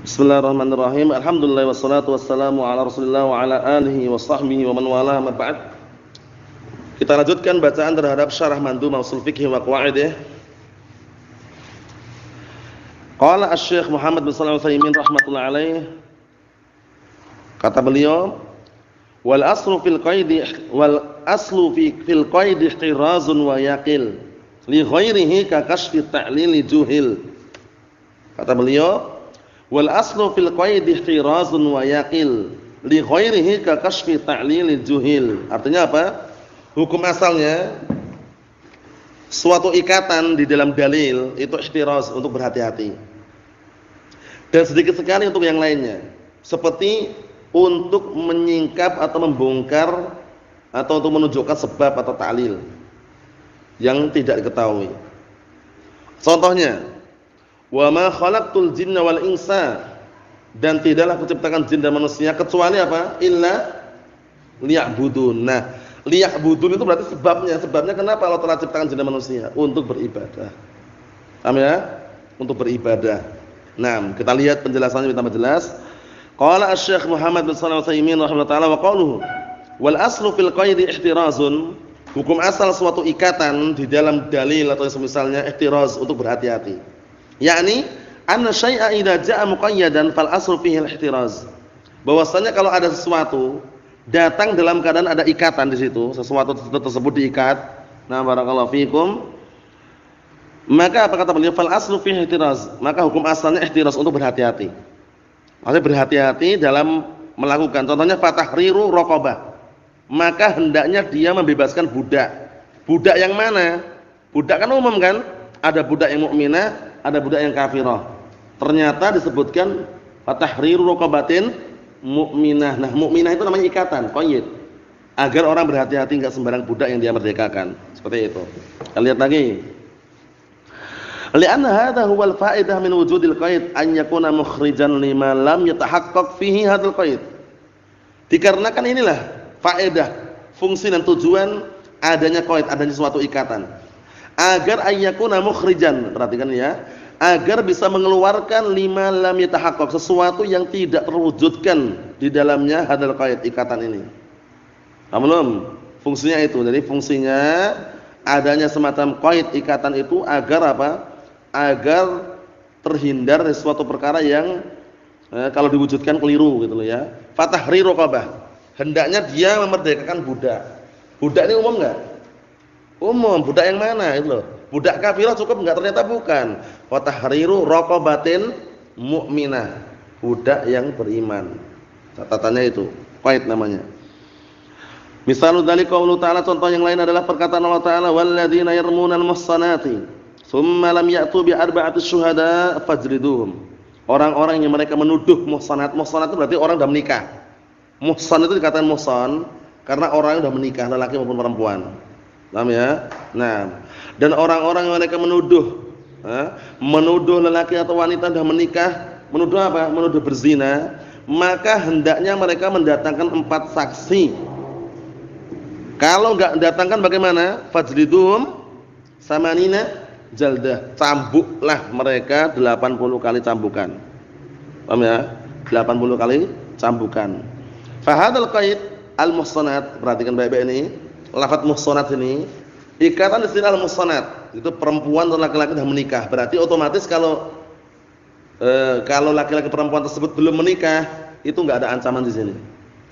Bismillahirrahmanirrahim. Alhamdulillah wassalatu wassalamu ala Rasulillah wa ala alihi wa sahbihi wa man wala ma ba'd. Kita lanjutkan bacaan terhadap Syarah Mandhumah Ushul Fiqh wa Qawaidih. Qala Asy-Syaikh Muhammad bin Shalih Al-Utsaimin rahimatullah alaih. Kata beliau, wal aslu fil qaidi ihtirazun wa yaqil li ghairihi ka kashfi ta'lil juhil. Kata beliau, wal aslu fil qaidi ihtirazun wa yaqil li ghairihi ka kashfi ta'lil juhil. Artinya apa? Hukum asalnya suatu ikatan di dalam dalil itu ihtiraz, untuk berhati-hati. Dan sedikit sekali untuk yang lainnya. Seperti untuk menyingkap atau membongkar atau untuk menunjukkan sebab atau ta'lil yang tidak diketahui. Contohnya, wa ma khalaqtul jinna wal insa, dan tidaklah kuciptakan jin dan manusia kecuali apa? Illa liya'budun. Nah, liya'budun itu berarti sebabnya. Sebabnya kenapa Allah telah ciptakan jin dan manusia? Untuk beribadah. Paham ya? Untuk beribadah. Nah, kita lihat penjelasannya tambah jelas. Qala Asy-Syaikh Muhammad bin Shalih Al-Utsaimin rahimahullah wa qauluhu wal aslu fil qaidi ihtirazun. Hukum asal suatu ikatan di dalam dalil atau semisalnya ihtiraz, untuk berhati-hati. Yakni anna syai'a idza jaa'a muqayyadan fal aslu fihi al-ihtiraz. Bahwasanya kalau ada sesuatu datang dalam keadaan ada ikatan di situ, sesuatu tersebut diikat. Nah, barakallahu fikum. Maka apa kata beliau? Fal aslu fihi ihtiraz. Maka hukum asalnya ihtiraz, untuk berhati-hati. Maksudnya berhati-hati dalam melakukan. Contohnya fatahriru raqabah. Maka hendaknya dia membebaskan budak. Budak yang mana? Budak kan umum kan? Ada budak yang mukminah, ada budak yang kafirah. Ternyata disebutkan fatahriru raqabatin mukminah. Nah, mukminah itu namanya ikatan, qaid. Agar orang berhati-hati enggak sembarang budak yang dia merdekakan. Seperti itu. Kita lihat lagi. Li'anna hadha huwal fa'idah min wujudil qaid an yakuna mukhrijan lima lam yatahaqqaq fihi hadzal qaid. Dikarenakan inilah faedah, fungsi dan tujuan adanya qaid, adanya suatu ikatan. Agar an yakuna mukhrijan, perhatikan ya, agar bisa mengeluarkan lima lam yatahaqqaq, sesuatu yang tidak terwujudkan di dalamnya hadzal qaid, ikatan ini. Paham belum? Fungsinya itu. Jadi fungsinya adanya semacam qaid, ikatan itu agar apa? Agar terhindar dari suatu perkara yang kalau diwujudkan keliru gitu loh ya. Fatahriru raqabah. Hendaknya dia memerdekakan budak. Budak ini umum enggak? Umum. Budak yang mana itu loh? Budak kafirah cukup enggak? Ternyata bukan. Fatahriru raqabatin mukminah. Budak yang beriman. Catatannya itu, qaid namanya. Misalul dzalika qaulu ta'ala, contoh yang lain adalah perkataan Allah Ta'ala, walladzina yarmunal muhsanati tsumma lam ya'tu bi arba'ati syuhada fajriduhum. Orang-orang yang mereka menuduh muhsanat. Muhsanat itu berarti orang sudah menikah. Muhsan itu dikatakan muhsan karena orang yang sudah menikah, lelaki maupun perempuan. Paham ya? Nah, dan orang-orang yang mereka menuduh lelaki atau wanita sudah menikah, menuduh apa? Menuduh berzina, maka hendaknya mereka mendatangkan 4 saksi. Kalau enggak datangkan bagaimana? Fajriduhum samanina jaldah, cambuklah mereka 80 kali cambukan. Paham ya? 80 kali cambukan. Fa hadzal qaid al-muhsanat, perhatikan baik-baik ini. Lafaz muhsanat ini ikatan istilah al-muhsanat, itu perempuan atau laki-laki sudah menikah. Berarti otomatis kalau laki-laki perempuan tersebut belum menikah, itu enggak ada ancaman di sini.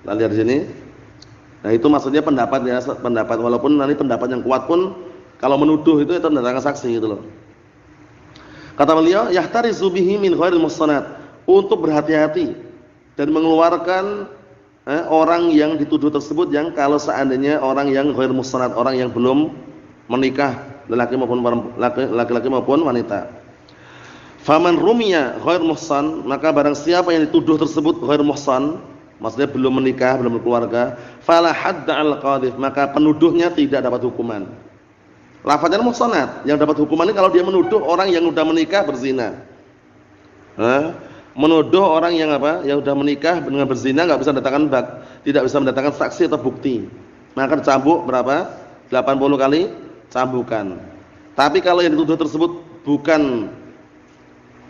Kita lihat di sini. Nah, itu maksudnya pendapat ya, pendapat, walaupun nanti pendapat yang kuat pun kalau menuduh itu mendatangkan saksi gitu loh. Kata beliau, yahtarizu bihi min ghairil muhsanat, untuk berhati-hati dan mengeluarkan orang yang dituduh tersebut, yang kalau seandainya orang yang ghairil muhsanat, orang yang belum menikah, laki-laki maupun wanita. Faman rumiya ghair muhsan, maka barang siapa yang dituduh tersebut ghair muhsan, maksudnya belum menikah, belum berkeluarga, fala hadda al-qadhif, maka penuduhnya tidak dapat hukuman. Lafaznya muhsanat, yang dapat hukuman ini kalau dia menuduh orang yang sudah menikah berzina. Menuduh orang yang apa? Yang sudah menikah dengan berzina tidak bisa mendatangkan saksi atau bukti. Maka dicambuk berapa? 80 kali cambukan. Tapi kalau yang dituduh tersebut bukan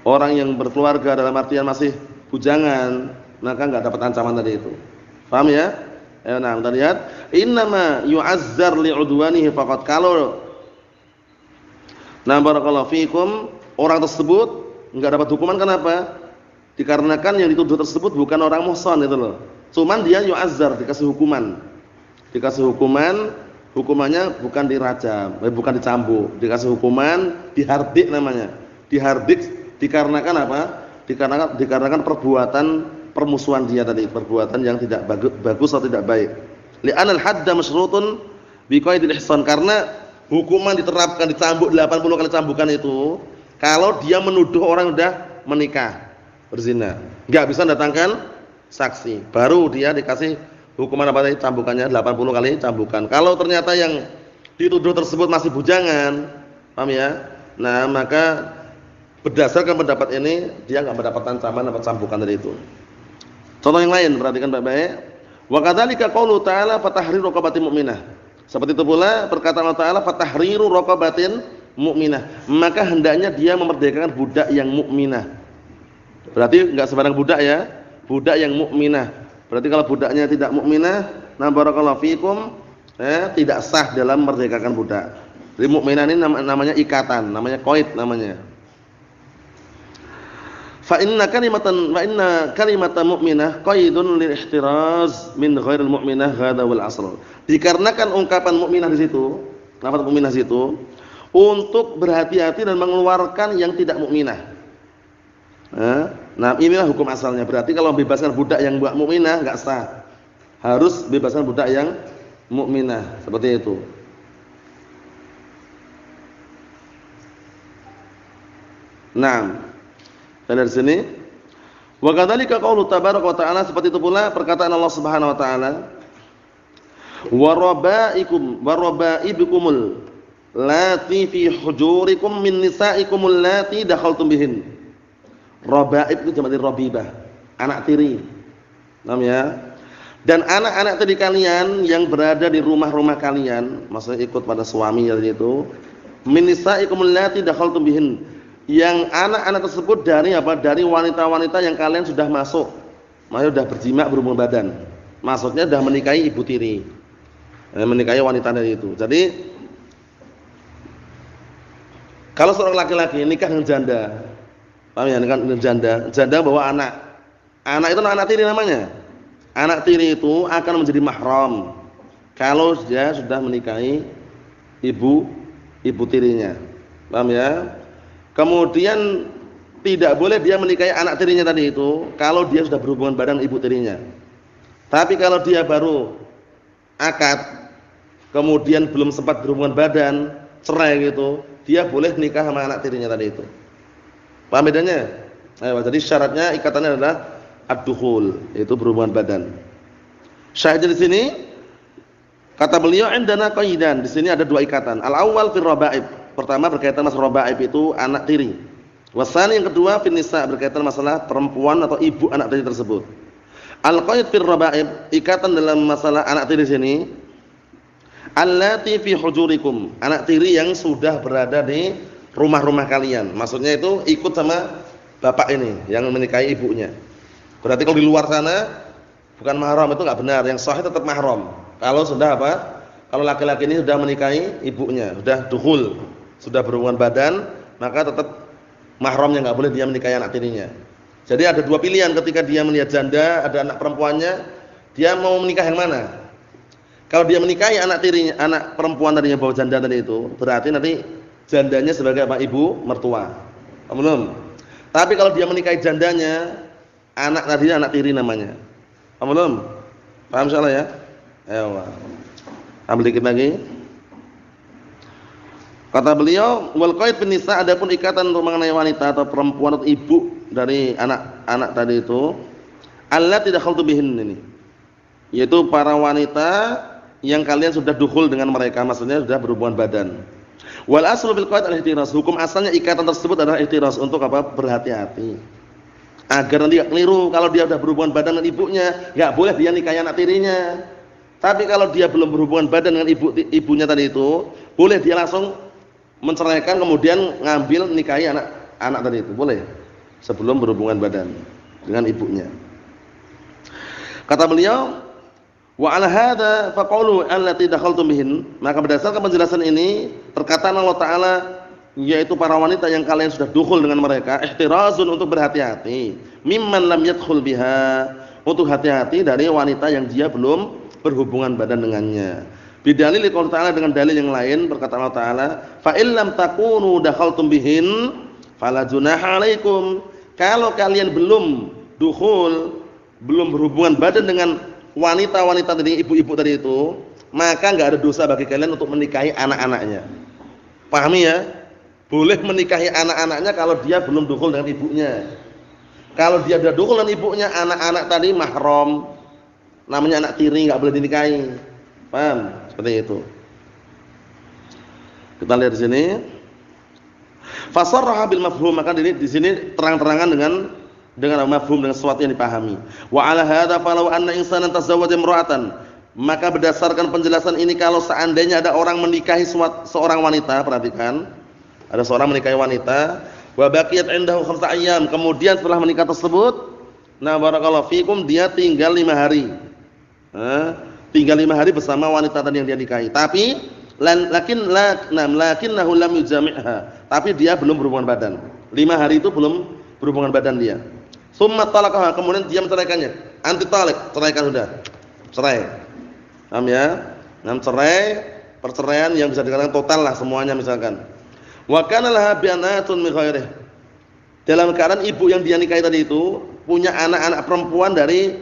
orang yang berkeluarga dalam artian masih bujangan, maka enggak dapat ancaman tadi itu. Paham ya? Nah, kita lihat, innama yu'azzar li'udwanihi faqat. Kalau barakallahu fikum, orang tersebut enggak dapat hukuman, kenapa? Dikarenakan yang dituduh tersebut bukan orang muhsan itu loh. Cuman dia yu'azzar, dikasih hukuman. Dikasih hukuman, hukumannya bukan dirajam, bukan dicambuk, dikasih hukuman dihardik namanya. Dihardik dikarenakan apa? Dikarenakan perbuatan permusuhan dia tadi, perbuatan yang tidak bagus atau tidak baik. Li'anal hadda masyrutun biqaidil ihsan, karena hukuman diterapkan dicambuk 80 kali cambukan itu kalau dia menuduh orang sudah menikah, berzina. Enggak bisa datangkan saksi, baru dia dikasih hukuman apa tadi? Cambukannya 80 kali cambukan. Kalau ternyata yang dituduh tersebut masih bujangan, paham ya? Nah, maka berdasarkan pendapat ini dia enggak mendapat ancaman atau cambukan dari itu. Contoh yang lain, perhatikan baik-baik. Wa kadzalika qaulu ta'ala fatahriru raqabatin mu'minah. Seperti itu pula perkataan Allah Ta'ala fatahriru raqabatin mu'minah. Maka hendaknya dia memerdekakan budak yang mukminah. Berarti enggak sembarang budak ya, budak yang mukminah. Berarti kalau budaknya tidak mukminah, na barakallahu fikum, tidak sah dalam memerdekakan budak. Jadi mukminah ini namanya ikatan, namanya qaid namanya. Fa inna kalimatan mu'minah qaidun lil ihtiraz min ghairil mu'minah hadza wal asl. Dikarenakan ungkapan mukminah di situ, lafaz mukminah situ untuk berhati-hati dan mengeluarkan yang tidak mukminah. Nah, inilah hukum asalnya. Berarti kalau bebaskan budak yang mukminah enggak sah. Harus bebaskan budak yang mukminah, seperti itu. Nah, dari sini wa kadzalika qaulu tabaraka wa ta'ala, seperti itu pula perkataan Allah Subhanahu wa taala, wa rabaibukumul lati fi hujurikum min nisaikumul lati dakhaltum bihin. Rabaib itu jamak dari rabibah, anak tiri. Namanya. Dan anak-anak tiri kalian yang berada di rumah-rumah kalian, maksudnya ikut pada suami tadi itu, min nisaikumul lati dakhaltum bihin. Yang anak-anak tersebut dari apa? Dari wanita-wanita yang kalian sudah masuk, maksudnya sudah berjima berhubungan badan. Maksudnya sudah menikahi ibu tiri, menikahi wanita dari itu. Jadi kalau seorang laki-laki nikah dengan janda, paham ya? Nikah dengan janda bawa anak. Anak itu anak tiri namanya. Anak tiri itu akan menjadi mahram kalau dia sudah menikahi ibu tirinya. Paham ya? Kemudian tidak boleh dia menikahi anak tirinya tadi itu kalau dia sudah berhubungan badan ibu tirinya. Tapi kalau dia baru akad, kemudian belum sempat berhubungan badan, cerai gitu, dia boleh nikah sama anak tirinya tadi itu. Paham bedanya? Jadi syaratnya ikatannya adalah ad-dukhul, yaitu berhubungan badan. Syahidnya di sini kata beliau indana qaidan, di sini ada dua ikatan. Al-awwal fil rabaib. Pertama berkaitan masalah rabaib itu anak tiri. Wasani yang kedua fin nisa, berkaitan masalah perempuan atau ibu anak tiri tersebut. Al-qaid fil rabaib, ikatan dalam masalah anak tiri sini, allati fi hujurikum, anak tiri yang sudah berada di rumah-rumah kalian. Maksudnya itu ikut sama bapak ini yang menikahi ibunya. Berarti kalau di luar sana bukan mahram, itu enggak benar. Yang sahih tetap mahram. Kalau sudah apa? Kalau laki-laki ini sudah menikahi ibunya, sudah dukhul, sudah berhubungan badan, maka tetap mahramnya, enggak boleh dia menikahi anak tirinya. Jadi ada dua pilihan ketika dia melihat janda, ada anak perempuannya, dia mau menikah yang mana? Kalau dia menikahi anak tirinya, anak perempuan tadinya bawa janda tadi itu, berarti nanti jandanya sebagai apa? Ibu mertua. Belum. Tapi kalau dia menikahi jandanya, anak tadinya anak tiri namanya. Belum. Paham insyaallah ya? Ayo. Ambil dikit lagi. Kata beliau, wal qaid bin nisa, adapun ikatan untuk mengenai wanita atau perempuan atau ibu dari anak-anak tadi itu, allati dakhaltu bihin ini. Yaitu para wanita yang kalian sudah dukhul dengan mereka, maksudnya sudah berhubungan badan. Wal aslu bil qaid al-ihtiraz, hukum asalnya ikatan tersebut adalah ihtiraz, untuk apa? Berhati-hati. Agar nanti enggak keliru, kalau dia sudah berhubungan badan dengan ibunya, enggak boleh dia nikahi anak tirinya. Tapi kalau dia belum berhubungan badan dengan ibunya tadi itu, boleh dia langsung menceraikan kemudian ngambil nikahi anak tadi itu, boleh. sebelum berhubungan badan dengan ibunya. Kata beliau, wa 'ala hadza faqulu allati dakhaltum bihin, maka berdasarkan penjelasan ini perkataan Allah taala yaitu para wanita yang kalian sudah dukhul dengan mereka, ihtirazun untuk berhati-hati, mimman lam yadkhul biha, untuk hati-hati dari wanita yang dia belum berhubungan badan dengannya. Bidalil qaul ta'ala, dengan dalil yang lain berkata Allah taala, fa illam takunu dakhaltum bihin fala junaha 'alaikum, kalau kalian belum dukhul, belum berhubungan badan dengan wanita-wanita tadi, ibu-ibu tadi itu, maka enggak ada dosa bagi kalian untuk menikahi anak-anaknya. Pahami ya? Boleh menikahi anak-anaknya kalau dia belum dukhul dengan ibunya. Kalau dia sudah dukhul dengan ibunya, anak-anak tadi mahram, namanya anak tiri, enggak boleh dinikahi. Paham? Seperti itu. Kita lihat di sini. Fasarraha bil mafhum, maka di sini terang-terangan dengan mafhum, dengan sesuatu yang dipahami. Wa 'ala hadza falau anna insanan tazawwaja imra'atan, maka berdasarkan penjelasan ini kalau seandainya ada orang menikahi seorang wanita, perhatikan, ada seorang menikahi wanita, wa baqiyat 'indahu 5 ayyam, kemudian setelah menikah tersebut, nah barakallahu fikum, dia tinggal 5 hari. Tinggal 5 hari bersama wanita tadi yang dia nikahi. Tapi lakinnahu lam yujami'ha, tapi dia belum berhubungan badan. 5 hari itu belum berhubungan badan dia. Tsumma talaqaha, kemudian dia menceraikannya. Anti talaq, ceraikan sudah. Cerai. Paham ya? Cerai, perceraian yang bisa dikatakan total lah semuanya misalkan. Wa kana laha banatun min ghairihi, dalam keadaan ibu yang dia nikahi tadi itu punya anak-anak perempuan dari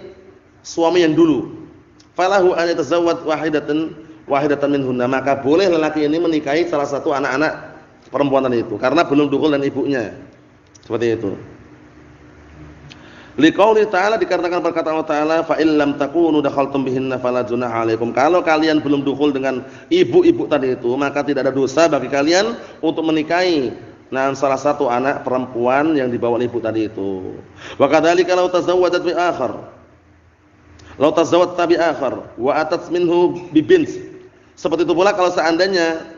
suami yang dulu. Falahu an yatazawwaj wahidatan minhunna, maka boleh lelaki ini menikahi salah satu anak-anak perempuan tadi itu karena belum dukhul dan ibunya. Seperti itu. Liqauli ta'ala, dikarenakan perkataan Allah taala, fa illam takunu dakhaltum bihinna fala junaha 'alaikum, kalau kalian belum dukhul dengan ibu-ibu tadi itu, maka tidak ada dosa bagi kalian untuk menikahi salah satu anak perempuan yang dibawa ibu tadi itu. Wa kadzalika law tazawwajat bi akhar, law tazawwajat bi akhar wa atat minhu bi bint, seperti itu pula kalau seandainya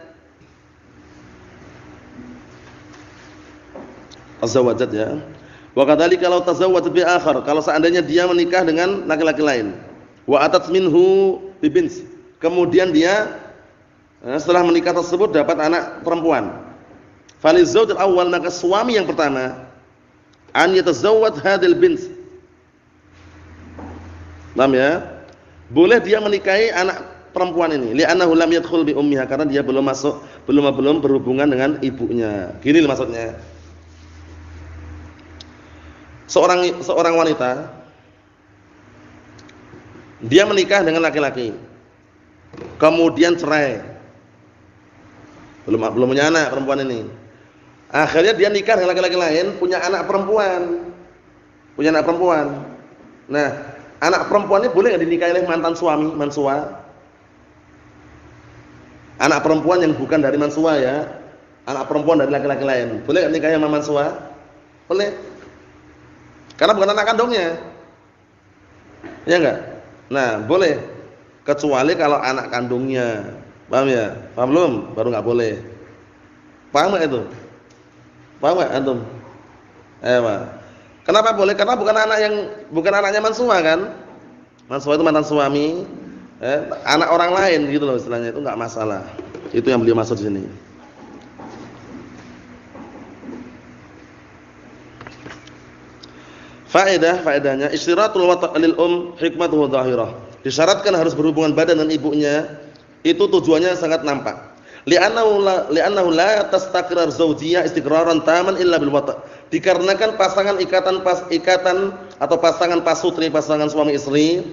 tazawwajat ya. Wa kadzalika law tazawwajat bi akhar, kalau seandainya dia menikah dengan laki-laki lain, wa atat minhu bi bint, kemudian dia setelah menikah tersebut dapat anak perempuan, falizawj al-awwal, maka suami yang pertama an yatazawwaj hadhil bint, paham ya, boleh dia menikahi anak perempuan ini, li'annahu lam yadkhul bi ummiha, karena dia belum berhubungan dengan ibunya. Gini maksudnya. Seorang wanita dia menikah dengan laki-laki, kemudian cerai, belum punya anak perempuan ini, akhirnya dia nikah dengan laki-laki lain, punya anak perempuan. Nah, anak perempuan ini boleh nggak dinikahi oleh mantan suami, mansua? Anak perempuan yang bukan dari mansua ya, anak perempuan dari laki-laki lain, boleh nggak nikahi sama mansua? Boleh. Karena bukan anak kandungnya. Ya enggak? Nah, boleh. Kecuali kalau anak kandungnya. Paham ya? Paham belum? Baru enggak boleh. Paham enggak itu? Paham enggak antum? Pak. Kenapa boleh? Karena bukan anaknya mansua kan? Mansua itu mantan suami, anak orang lain gitu loh istilahnya, itu enggak masalah. Itu yang beliau maksud di sini. Faedahnya istiratul wata' lil hikmatuhu dhahirah. Disyaratkan harus berhubungan badan dengan ibunya, itu tujuannya sangat nampak. Li'annahu la tastaqrar zawjiyah istiqraran taman illa bil wata'. Dikarenakan ikatan atau pasangan pasutri, pasangan suami istri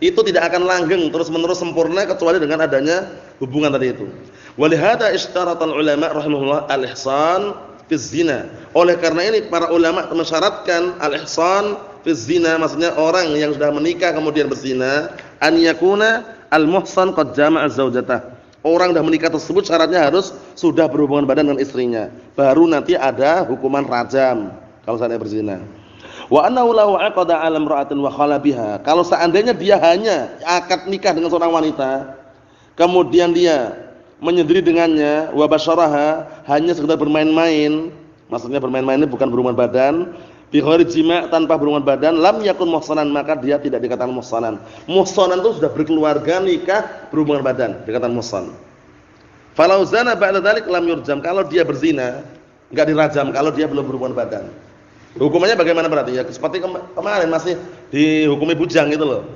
itu tidak akan langgeng terus-menerus sempurna kecuali dengan adanya hubungan tadi itu. Walihada ishtaratal ulama rahimahullah al-ihsan fi zina. Oleh karena ini para ulama mensyaratkan al-ihsan fi zina, maksudnya orang yang sudah menikah kemudian berzina, an yakuna al-muhsan qad jama'a zaujatah. Orang sudah menikah tersebut syaratnya harus sudah berhubungan badan dengan istrinya. Baru nanti ada hukuman rajam kalau seandainya berzina. Wa annahu law aqada 'ala imra'atin wa khala biha. Kalau seandainya dia hanya akad nikah dengan seorang wanita, kemudian dia menyendiri dengannya, wa basyaraha, hanya sekedar bermain-main, maksudnya bermain-main ini bukan berhubungan badan, bi ghairi jima' tanpa berhubungan badan, lam yakun muhsanan, maka dia tidak dikatakan muhsanan. Muhsanan itu sudah berkeluarga, nikah, berhubungan badan, dikatakan muhsan. Falau zana ba'da dzalik lam yurjam, kalau dia berzina enggak dirajam kalau dia belum berhubungan badan. Hukumannya bagaimana berarti ya? Seperti kemarin masih dihukumi bujang gitu loh.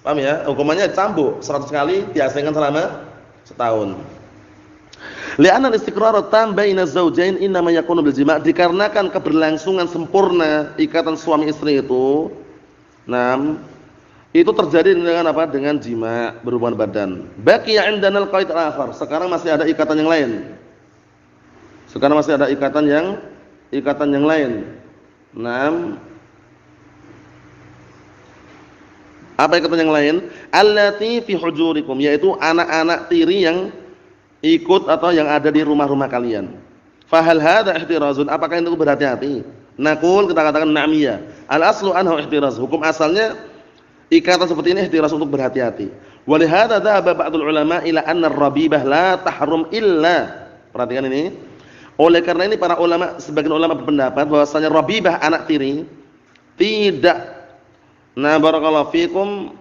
Paham ya? Hukumannya cambuk 100 kali, diasingkan selama setahun. Li'anna al-istiqrar tam baina az-zawjain innama yakunu bil jima', dikarenakan keberlangsungan sempurna ikatan suami istri itu, itu terjadi dengan apa? Dengan jima', berhubungan badan. Baqiya 'indana al-qaid al-akhar, sekarang masih ada ikatan yang lain. Sekarang masih ada ikatan yang lain. Apa ikatan yang lain? Allati fi hujurikum, yaitu anak-anak tiri yang ikut atau yang ada di rumah-rumah kalian. Fahal hadza ihtirazun, apakah itu berhati-hati? Naqul, kita katakan na'miyah. Al-aslu anhu ihtiraz, hukum asalnya ikatan seperti ini ihtiraz, untuk berhati-hati. Wa li hadza dhahaba ba'dul ulama ila anna ar-rabibah la tahrum illa, perhatikan ini. Oleh karena ini para ulama, sebagian ulama berpendapat bahwasanya rabibah, anak tiri, tidak, barakallahu fikum,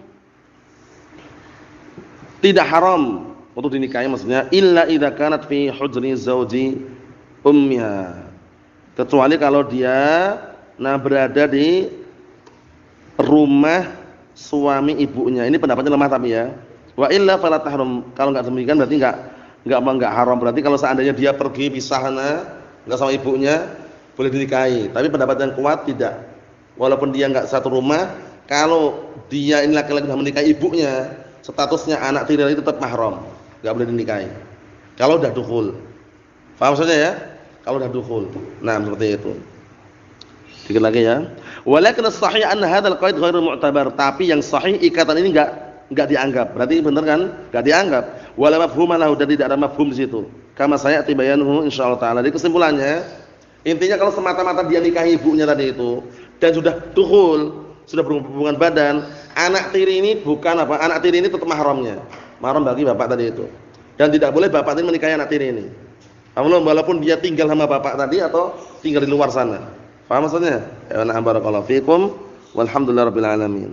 tidak haram untuk dinikahi, maksudnya illa idza kanat fi hujri zauji ummiha, kecuali kalau dia berada di rumah suami ibunya. Ini pendapatnya lemah tapi ya. Wa illa fala tahrum, kalau enggak demikian berarti enggak haram. Berarti kalau seandainya dia pergi pisah enggak sama ibunya, boleh dinikahi. Tapi pendapat yang kuat tidak. Walaupun dia enggak satu rumah, kalau dia ini laki-laki sudah menikahi ibunya, statusnya anak tiri itu tetap mahram. Enggak boleh dinikahi kalau udah dukhul. Paham maksudnya ya? Kalau udah dukhul. Seperti itu. Dikit lagi ya. Walakin as-sahih anna hadzal qaid ghairu mu'tabar, tapi yang sahih ikatan ini enggak dianggap. Berarti benar kan? Enggak dianggap. Wala mafhuma lahu, dan tidak ada mafhum di situ. Kama sayati bayanuhu insyaallah taala. Jadi kesimpulannya, intinya kalau semata-mata dia nikahi ibunya tadi itu dan sudah dukhul, sudah berhubungan badan, anak tiri ini bukan apa? Anak tiri ini tetap mahramnya. Mahram bagi bapak tadi itu. Dan tidak boleh bapak tadi menikahi anak tiri ini. Walaupun dia tinggal sama bapak tadi atau tinggal di luar sana. Paham maksudnya? Ya, barakallahu fikum walhamdulillahirabbil alamin.